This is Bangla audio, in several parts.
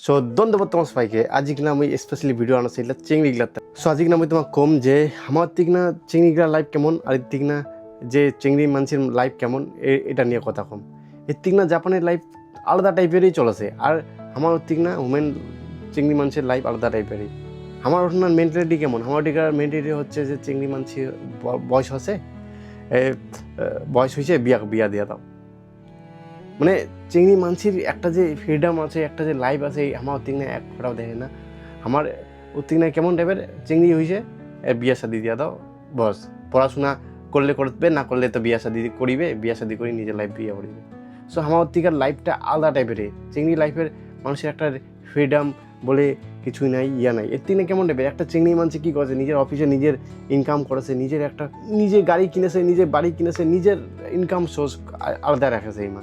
সো ধন্যবাদ তোমার সবাইকে আজি কিনা আমি স্পেশালি ভিডিও আনছি এটা চিংড়িগুলা সো আজি কিনা আমি তোমার কম যে আমার দিক না চিংড়িগুলা লাইফ কেমন আর এর দিক না যে চিংড়ি মানুষের লাইফ কেমন এটা নিয়ে কথা কম এর দিক না জাপানের লাইফ আলাদা টাইপেরই চলেছে আর আমার দিক না ওমেন চিংড়ি মানুষের লাইফ আলাদা টাইপেরই আমার ওখানে মেন্টালিটি কেমন আমার দিকের মেন্টালিটি হচ্ছে যে চিংড়ি মানুষের বয়স হচ্ছে বয়স হয়েছে বিয়া দিয়ে দাও মানে চিংড়ি মানসির একটা যে ফ্রিডম আছে একটা যে লাইফ আছে আমার ওর এক ফোটাও দেখে না আমার ওর কেমন টাইপের চিংড়ি হয়েছে বিয়া শাদি দিয়া দাও বস পড়াশোনা করলে করবে না করলে তো বিয়া শাদি করিবে বিয়া শাদি করে নিজের লাইফ বিয়ে করিবে সো আমার ওর লাইফটা আলাদা টাইপের চিংড়ি লাইফের মানুষের একটা ফ্রিডম বলে কিছুই নাই নাই এর কেমন টাইপের একটা চিংড়ি মানুষ কী করেছে নিজের অফিসে নিজের ইনকাম করেছে নিজের একটা নিজের গাড়ি কিনেছে নিজের বাড়ি কিনেছে নিজের ইনকাম সোর্স আলাদা রেখেছে এই মা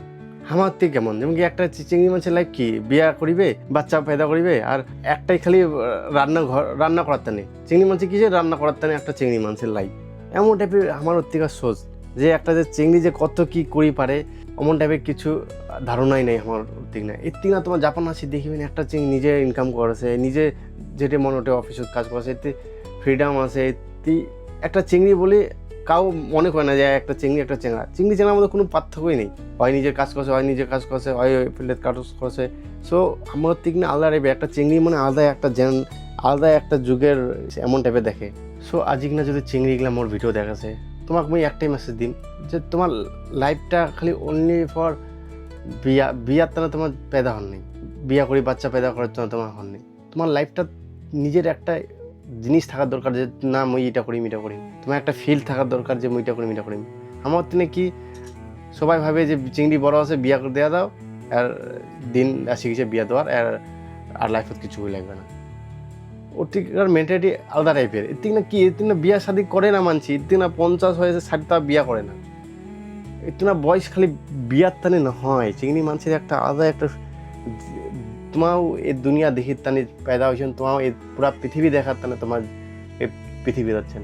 আমার থেকে কেমন যেমন কি একটা চিংড়ি মাছের লাইফ কি বিয়া করিবে বাচ্চা পয়দা করিবে আর একটাই খালি রান্না করার টানে চিংড়ি মাছের কিসে রান্না করার টানে একটা চিংড়ি মাছের লাইফ এমন টাইপের আমার ওর থেকে সোচ যে একটা যে চিংড়ি যে কত কি করি পারে এমন টাইপের কিছু ধারণাই নেই আমার ওর দিক না এর থেকে না তোমার জাপান আসি দেখিবেন একটা চিংড়ি নিজে ইনকাম করেছে নিজে যেটা মনে ওঠে অফিসে কাজ করেছে এতে ফ্রিডম আছে একটা চিংড়ি বলে কাউ মনে করে না যে একটা চিংড়ি একটা চেংড়ার মধ্যে কোনো পার্থক্যই নেই হয় নিজের কাজ করছে হয় নিজের কাজ করছে হয় ফিল্ডের কাজ করছে সো আমার ঠিক না আলাদা টাইপের একটা চিংড়ি মানে আলাদা একটা আলাদা একটা যুগের এমন টাইপের দেখে সো আজকে না যদি চিংড়িগুলা মোর ভিডিও দেখাছে তোমাকে আমি একটাই মেসেজ দিন যে তোমার লাইফটা খালি অনলি ফর বিয়ার টানা তোমার পেদা হন নেই বিয়া করি বাচ্চা পেদা করার জন্য তোমার হন নেই তোমার লাইফটা নিজের একটা জিনিস থাকার দরকার যে না মুই এটা করি মিটা করি তোমার একটা ফিল থাকার দরকার যে মুইটা করি মিটা করি আমার দিনে কি সবাই ভাবে যে চিংড়ি বড় আছে বিয়া করে দেওয়া দাও আর দিন আসি গেছে বিয়া দেওয়ার আর লাইফত কিছু লাগবে না ওর ঠিক মেন্টালিটি আলাদা টাইপের এর ঠিক না কি এর না বিয়া শাদি করে না মানছি এর ঠিক না 50 হয়েছে 60 তা বিয়া করে না এর না বয়স খালি বিয়ার টানে না হয় চিংড়ি মানুষের একটা আলাদা একটা তোমাও এই দুনিয়া দেখির টানে पैदा হয়েছেন তোমাও এই পুরা পৃথিবী দেখার টানে তোমার এই পৃথিবী যাচ্ছেন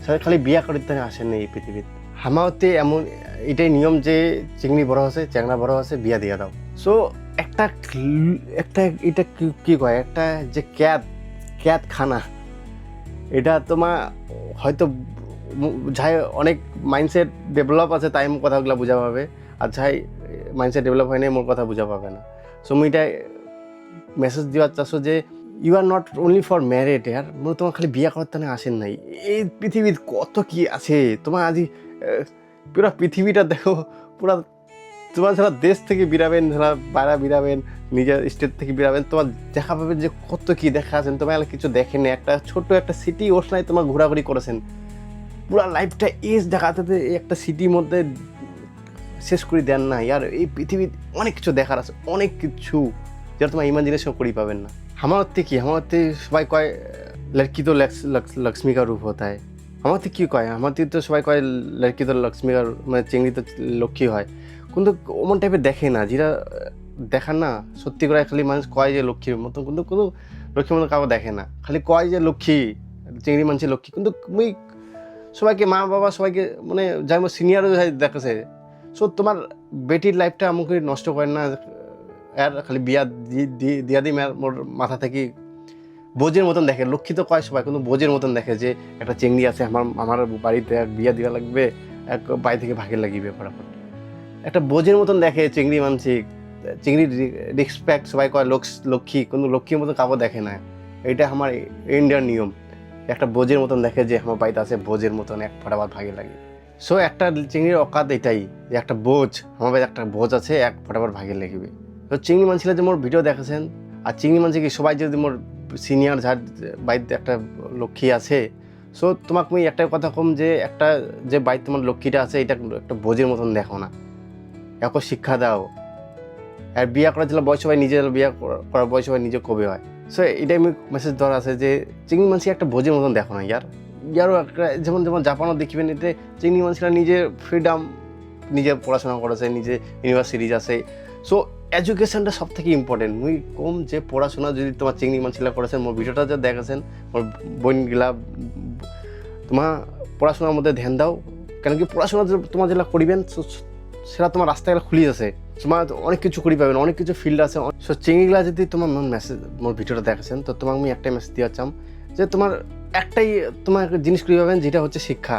সাথে খালি বিয়া করার টানে আসেন না এই পৃথিবীতে হামাওতে এমন এটাই নিয়ম যে চিংড়ি বড় আছে চ্যাংড়া বড় আছে বিয়া দিয়া দাও সো একটা এটা কি কয় একটা যে ক্যাত খানা এটা তোমার হয়তো যাই অনেক মাইন্ডসেট ডেভেলপ আছে তাই মোর কথাগুলো বুঝা পাবে আর যাই মাইন্ডসেট ডেভেলপ হয় নাই মোর কথা বুঝা পাবে না সো মুই এটা মেসেজ দেওয়ার চাচ্ছ যে you are not only for married ইয়ার মানে তোমার খালি বিয়া করার টানে আসেন নাই এই পৃথিবীর কত কি আছে তোমার আজি পুরো পৃথিবীটা দেখো পুরা তোমার যারা দেশ থেকে বেরাবেন যারা বাইরে বেরাবেন নিজের স্টেট থেকে বেরাবেন তোমার দেখা পাবেন যে কত কি দেখা আছেন তোমার কিছু দেখেন একটা ছোট্ট একটা সিটি ওসনায় তোমার ঘোরাঘুরি করেছেন পুরো লাইফটা এজ দেখাতে একটা সিটির মধ্যে শেষ করে দেন না ইয়ার এই পৃথিবীর অনেক কিছু দেখার আছে অনেক কিছু যেটা তোমার ইমাজিনেশন করেই পাবেন না আমার সবাই কয় লড়কি তো লক্ষ্মী কা রূপ হতা হয় আমার কি কয় আমার তো সবাই কয় লড়কি তো লক্ষ্মী কা মানে চিংড়ি তো লক্ষ্মী হয় কিন্তু ওমন টাইপের দেখে না যেটা দেখার না সত্যি করে খালি মানুষ কয় যে লক্ষ্মীর মতো কিন্তু কোনো লক্ষ্মীর মতো কাউকে দেখে না খালি কয় যে লক্ষ্মী চিংড়ি মানুষের লক্ষ্মী কিন্তু মুই সবাইকে মা বাবা সবাইকে মানে যাই মোর সিনিয়রও দেখেছে সো তোমার বেটির লাইফটা আমাকে নষ্ট করে না আর খালি বিয়া দিয়া দিই মোর মাথা থেকে বোঝের মতন দেখে লক্ষ্মী তো কয় সবাই কিন্তু বোঝের মতন দেখে যে একটা চিংড়ি আছে আমার বাড়িতে বিয়া দেওয়া লাগবে এক বাড়ি থেকে ভাগে লাগিবে ফটাফট একটা বোঝের মতন দেখে চিংড়ি মানসিক চিংড়ির রেসপেক্ট সবাই কয় লক্ষ্মী কিন্তু লক্ষ্মীর মতন কাউকে দেখে না এটা আমার ইন্ডিয়ার নিয়ম একটা বোঝের মতন দেখে যে আমার বাড়িতে আছে বোঝের মতন এক ফটাফট ভাগে লাগে সো একটা চিংড়ির অকাত এটাই যে একটা বোঝ আমার বাড়িতে একটা বোঝ আছে এক ফটাফট ভাগে লাগবে তো চিংড়ি মানছিলা যে মোর ভিডিও দেখেছেন আর চিংড়ি মানছি কি সবাই যদি মোর সিনিয়র যার বাড়িতে একটা লক্ষ্মী আছে সো তোমাকে আমি একটাই কথা কম যে একটা যে বাড়িতে তোমার লক্ষ্মীটা আছে এটা একটা বোঝের মতন দেখো না এক শিক্ষা দাও আর বিয়া করার জন্য বয়স সবাই নিজের বিয়া করার বয়স সবাই নিজে কবে হয় সো এটাই আমি মেসেজ দেওয়ার আছে যে চিংড়ি মানসি একটা বোঝের মতন দেখো না ইয়ারও একটা যেমন জাপানও দেখবেন এতে চিংড়ি মানসিরা নিজের ফ্রিডম নিজে পড়াশোনা করেছে নিজে ইউনিভার্সিটিজ আছে সো এডুকেশনটা সব থেকে ইম্পর্টেন্ট মুই কম যে পড়াশোনা যদি তোমার চিংড়ি মানসিরা করেছেন মোর ভিডিওটা যা দেখেছেন মোর বোনগুলা তোমার পড়াশোনার মধ্যে ধ্যান দাও কেন কি পড়াশোনা তোমার যেটা করিবেন সেটা তোমার রাস্তাগুলো খুলি আছে তোমার অনেক কিছু করি পাবেন, অনেক কিছু ফিল্ড আছে। সো চিংড়িগুলা যদি তোমার মেসেজ মোর ভিডিওটা দেখেছেন তো তোমাকে আমি একটাই মেসেজ দিয়ে চাম যে তোমার একটাই তোমার জিনিস করি পাবেন, যেটা হচ্ছে শিক্ষা।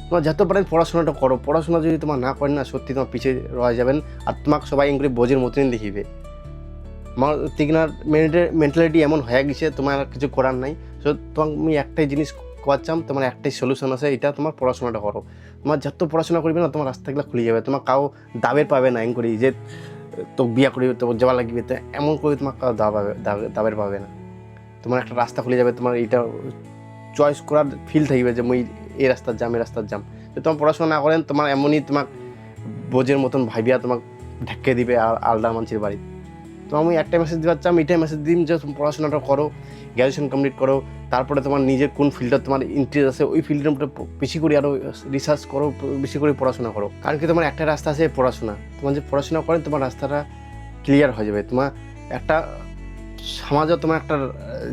তোমার যত পারেন পড়াশোনাটা করো, পড়াশোনা যদি তোমার না করেন না সত্যি তোমার পিছিয়ে রয়ে যাবেন, আর তোমাকে সবাই ইংরেজি বোঝের মতনই দেখিবে। আমার তিগনার মেন্টালিটি এমন হয়ে গেছে, তোমার কিছু করার নাই। সো তোমাকে আমি একটাই জিনিস করছাম, তোমার একটাই সলিউশন আছে, এটা তোমার পড়াশোনাটা করো। তোমার যত পড়াশোনা করবে না তোমার রাস্তাগুলো খুলে যাবে, তোমার কাউ দাবের পাবে না করি যে তো বিয়া করিবে তো যাওয়া লাগবে, তো এমন করে তোমার কাউ দাবের পাবে না। তোমার একটা রাস্তা খুলে যাবে, তোমার এইটা চয়েস করার ফিল থাকবে যে মুই এই রাস্তার যাম, এই রাস্তার যাম। তো তোমার পড়াশোনা না করেন তোমার এমনই তোমার বোঝের মতন ভাইবিয়া তোমাকে ঢেকে দিবে আর আলাদা মানুষের বাড়ি। তো আমি একটা মেসেজ দিতে চাচ্ছি, এটাই মেসেজ দিন যে তুমি পড়াশোনাটা করো, গ্র্যাজুয়েশন কমপ্লিট করো, তারপরে তোমার নিজের কোন ফিল্ডে তোমার ইন্টারেস্ট আছে ওই ফিল্ডের উপরে বেশি করে আরও রিসার্চ করো, বেশি করে পড়াশোনা করো। কারণ কি তোমার একটা রাস্তা আছে পড়াশোনা, তোমার যে পড়াশোনা করেন তোমার রাস্তাটা ক্লিয়ার হয়ে যাবে। তোমার একটা সমাজে তোমার একটা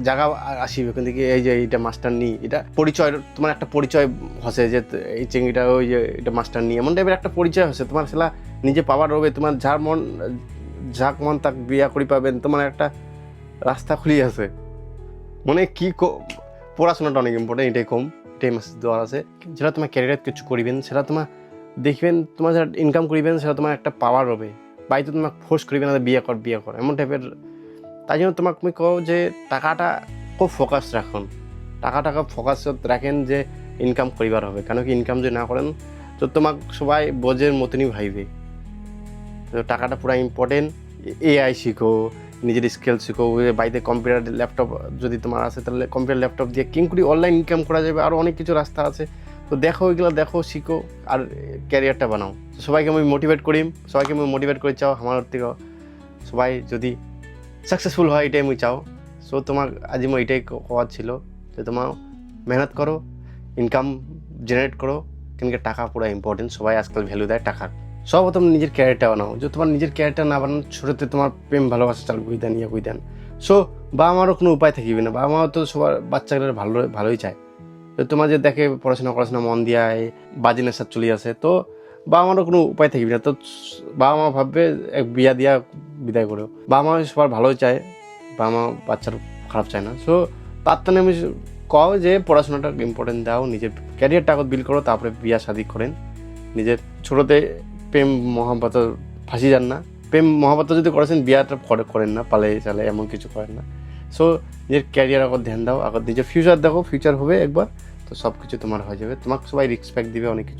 জায়গা আসিবে, কিন্তু কি এই যে এইটা মাস্টার নি, এটা পরিচয়, তোমার একটা পরিচয় হসে যে এই চিংড়িটা ওই যে এটা মাস্টার নি, এমন টাইপের একটা পরিচয় হসে। তোমার সেটা নিজে পাওয়ার হবে, তোমার যাক মন তাক বিয়া করি পাবেন, তোমার একটা রাস্তা খুলি আছে। মানে কি পড়াশোনাটা অনেক ইম্পর্টেন্ট, এটাই মেসেজ দেওয়ার আছে। যেটা তোমার ক্যারিয়ার কিছু করিবেন সেটা তোমার দেখবেন, তোমার যেটা ইনকাম করিবেন সেটা তোমার একটা পাওয়ার হবে। বাড়িতে তোমার ফোর্স করিবে না বিয়ে কর এমন টাইপের। তাই জন্য তোমাকে আমি কও যে টাকাটা খুব ফোকাস রাখুন, টাকাটা ফোকাস রাখেন যে ইনকাম করিবার হবে। কেন কি ইনকাম যদি না করেন তো তোমাকে সবাই বোঝের মতনই ভাইবে। তো টাকাটা পুরো ইম্পর্টেন্ট। এআই শিখো, নিজের স্কিল শিখো, বাড়িতে কম্পিউটার ল্যাপটপ যদি তোমার আছে তাহলে কম্পিউটার ল্যাপটপ দিয়ে কিংকুড়ি অনলাইন ইনকাম করা যাবে, আরও অনেক কিছু রাস্তা আছে। তো দেখো ওইগুলো দেখো, শিখো আর ক্যারিয়ারটা বানাও। সবাইকে আমি মোটিভেট করি চাও আমার থেকে সবাই যদি সাকসেসফুল হয়, এটাই আমি চাও। সো তোমার আজ মই এটাই কওয়ার ছিল যে তোমার মেহনত করো, ইনকাম জেনারেট করো, কিন্তু টাকা পুরো ইম্পর্টেন্ট। সবাই আজকাল ভ্যালু দেয় টাকার। সর্বপ্রথম নিজের ক্যারিয়ারটা বানাও। যে তোমার নিজের ক্যারিয়ারটা না বানানো, ছোটোতে তোমার প্রেম ভালোবাসা চাল কই দেন। সো বাবা মারও কোনো উপায় থাকিবে না, বাবা মাও তো সবার বাচ্চাগুলো ভালোই চায়। তো তোমার যে দেখে পড়াশোনা মন দিয়ে বাজি নেশার চলে আসে, তো বাবা মারও কোনো উপায় থাকিবে না। তো বাবা মা ভাববে এক বিয়া দিয়া বিদায় করো। বাবা মা সবার ভালোই চায়, বাবা মা বাচ্চার খারাপ চায় না। সো তার তো আমি কও যে পড়াশোনাটা ইম্পর্টেন্ট দাও, নিজের ক্যারিয়ারটা আগত বিল্ড করো, তারপরে বিয়া শাদি করেন। নিজের ছোটোতে প্রেম মহাব্বত ফাঁসি যান না। প্রেম মহাব্বত যদি করেছেন বিয়াটা করেন না, পালে চালে এমন কিছু করেন না। সো নিজের ক্যারিয়ার আগত ধ্যান দাও, আগত নিজের ফিউচার দেখো, ফিউচার হবে একবার তো সব কিছু তোমার হয়ে যাবে। তোমাকে সবাই রেসপেক্ট দিবে, অনেক কিছু।